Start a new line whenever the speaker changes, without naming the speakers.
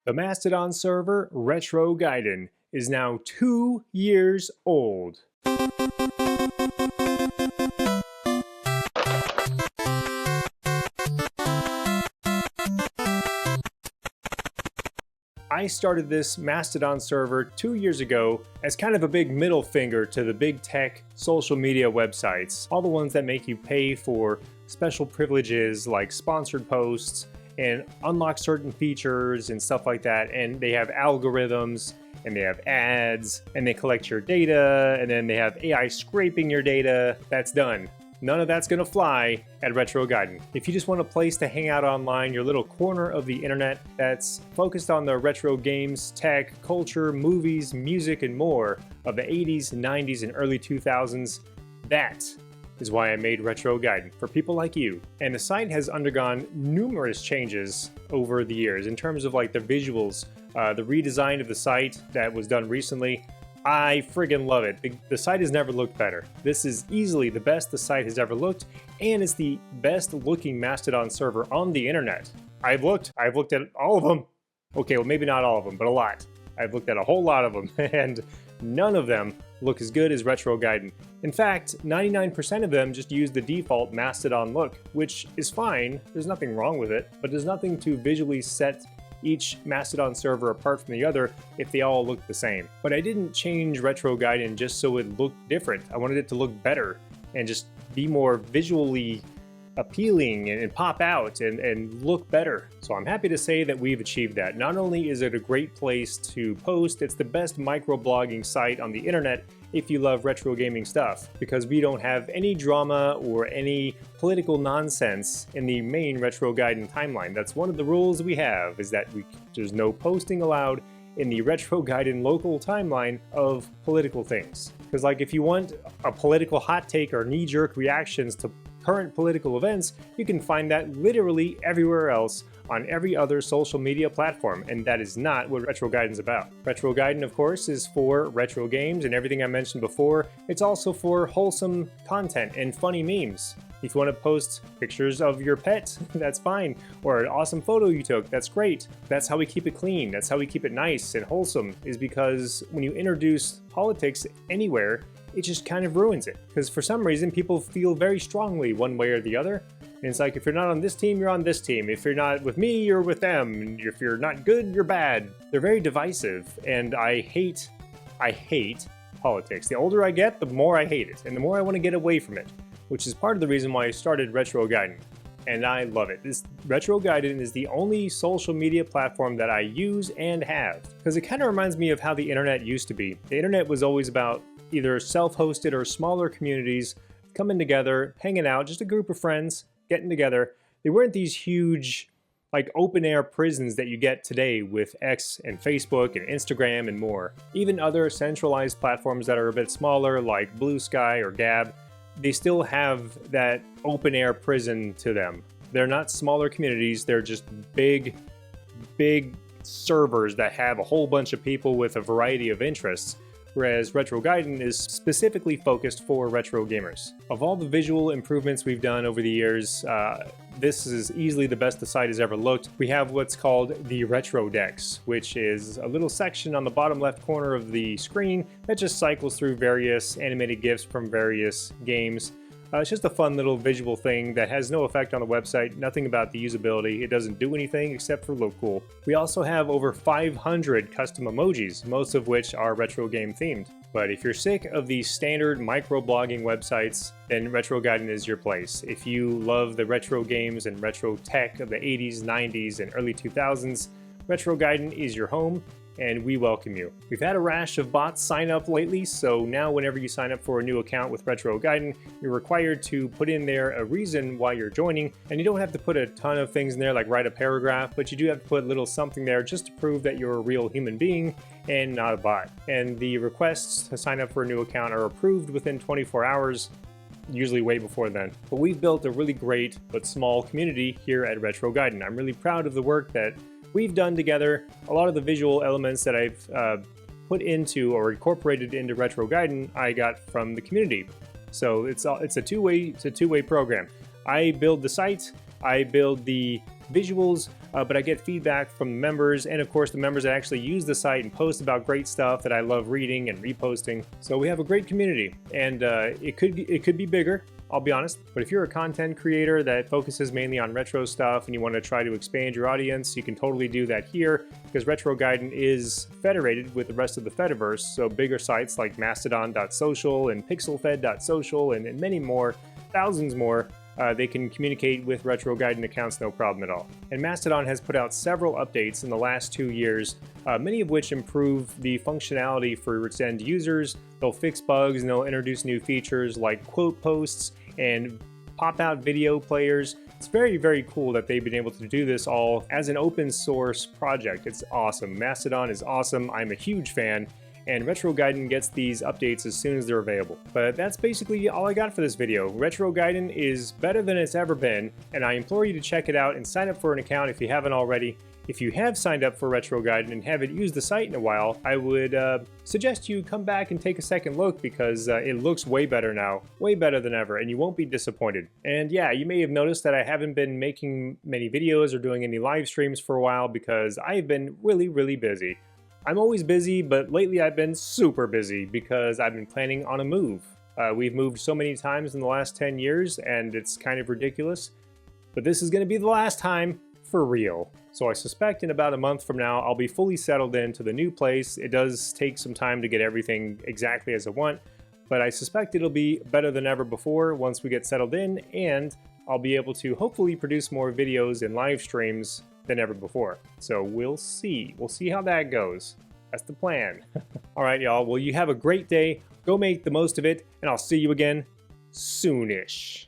The Mastodon server, Retro Gaiden, is now 2 years old. I started this Mastodon server 2 years ago as kind of a big middle finger to the big tech social media websites, all the ones that make you pay for special privileges like sponsored posts and unlock certain features and stuff like that. And they have algorithms and they have ads and they collect your data and then they have AI scraping your data. That's done. None of that's gonna fly at Retro Gaiden. If you just want a place to hang out online, your little corner of the internet that's focused on the retro games, tech, culture, movies, music, and more of the 80s, 90s, and early 2000s, that is why I made Retro Gaiden, for people like you. And the site has undergone numerous changes over the years in terms of like the visuals, the redesign of the site that was done recently. I friggin' love it. The site has never looked better. This is easily the best the site has ever looked, and it's the best looking Mastodon server on the internet. I've looked at all of them. Okay, well maybe not all of them, but a lot. I've looked at a whole lot of them, and none of them look as good as Retro Gaiden. In fact, 99% of them just use the default Mastodon look, which is fine, there's nothing wrong with it, but there's nothing to visually set each Mastodon server apart from the other if they all look the same. But I didn't change Retro Gaiden just so it looked different. I wanted it to look better and just be more visually appealing and pop out and look better. So I'm happy to say that we've achieved that. Not only is it a great place to post, it's the best microblogging site on the internet if you love retro gaming stuff, because we don't have any drama or any political nonsense in the main Retro Gaiden timeline. That's one of the rules we have, is that there's no posting allowed in the Retro Gaiden local timeline of political things. Because like if you want a political hot take or knee-jerk reactions to current political events, you can find that literally everywhere else on every other social media platform, and that is not what Retro Gaiden's about. Retro Gaiden, of course, is for retro games and everything I mentioned before. It's also for wholesome content and funny memes. If you want to post pictures of your pet, that's fine, or an awesome photo you took, that's great. That's how we keep it clean, that's how we keep it nice and wholesome, is because when you introduce politics anywhere, it just kind of ruins it. Because for some reason, people feel very strongly one way or the other. And it's like, if you're not on this team, you're on this team. If you're not with me, you're with them. And if you're not good, you're bad. They're very divisive, and I hate politics. The older I get, the more I hate it, and the more I want to get away from it, which is part of the reason why I started Retro Gaiden. And I love it. This Retro Gaiden is the only social media platform that I use and have. Because it kind of reminds me of how the internet used to be. The internet was always about either self-hosted or smaller communities coming together, hanging out, just a group of friends getting together. They weren't these huge, like open-air prisons that you get today with X and Facebook and Instagram and more. Even other centralized platforms that are a bit smaller, like Blue Sky or Gab, they still have that open-air prison to them. They're not smaller communities, they're just big servers that have a whole bunch of people with a variety of interests. Whereas Retro Gaiden is specifically focused for retro gamers. Of all the visual improvements we've done over the years, this is easily the best the site has ever looked. We have what's called the Retro Decks, which is a little section on the bottom left corner of the screen that just cycles through various animated GIFs from various games. It's just a fun little visual thing that has no effect on the website, nothing about the usability. It doesn't do anything except for look cool. We also have over 500 custom emojis, most of which are retro game themed. But if you're sick of these standard microblogging websites, then Retro Gaiden is your place. If you love the retro games and retro tech of the 80s, 90s, and early 2000s, Retro Gaiden is your home, and we welcome you. We've had a rash of bots sign up lately, so now whenever you sign up for a new account with Retro Gaiden, you're required to put in there a reason why you're joining, and you don't have to put a ton of things in there like write a paragraph, but you do have to put a little something there just to prove that you're a real human being and not a bot. And the requests to sign up for a new account are approved within 24 hours, usually way before then. But we've built a really great but small community here at Retro Gaiden. I'm really proud of the work that we've done together. A lot of the visual elements that I've put into or incorporated into Retro Gaiden, I got from the community. So it's a two-way program. I build the site, I build the visuals, but I get feedback from the members, and of course the members that actually use the site and post about great stuff that I love reading and reposting. So we have a great community, and it could be bigger, I'll be honest. But if you're a content creator that focuses mainly on retro stuff and you want to try to expand your audience, you can totally do that here, because Retro Gaiden is federated with the rest of the Fediverse. So bigger sites like Mastodon.social and Pixelfed.social and many more, thousands more, they can communicate with Retro Gaiden accounts no problem at all. And Mastodon has put out several updates in the last 2 years, many of which improve the functionality for its end users. They'll fix bugs and they'll introduce new features like quote posts and pop-out video players. It's very, very cool that they've been able to do this all as an open source project. It's awesome. Mastodon is awesome. I'm a huge fan. And Retro Gaiden gets these updates as soon as they're available. But that's basically all I got for this video. Retro Gaiden is better than it's ever been, and I implore you to check it out and sign up for an account if you haven't already. If you have signed up for Retro Gaiden and haven't used the site in a while, I would suggest you come back and take a second look, because it looks way better now, way better than ever, and you won't be disappointed. And yeah, you may have noticed that I haven't been making many videos or doing any live streams for a while because I've been really, really busy. I'm always busy, but lately I've been super busy because I've been planning on a move. We've moved so many times in the last 10 years, and it's kind of ridiculous. But this is going to be the last time for real. So I suspect in about a month from now, I'll be fully settled into the new place. It does take some time to get everything exactly as I want, but I suspect it'll be better than ever before once we get settled in, and I'll be able to hopefully produce more videos and live streams than ever before. So we'll see. We'll see how that goes. That's the plan. All right, y'all. Well, you have a great day. Go make the most of it, and I'll see you again soonish.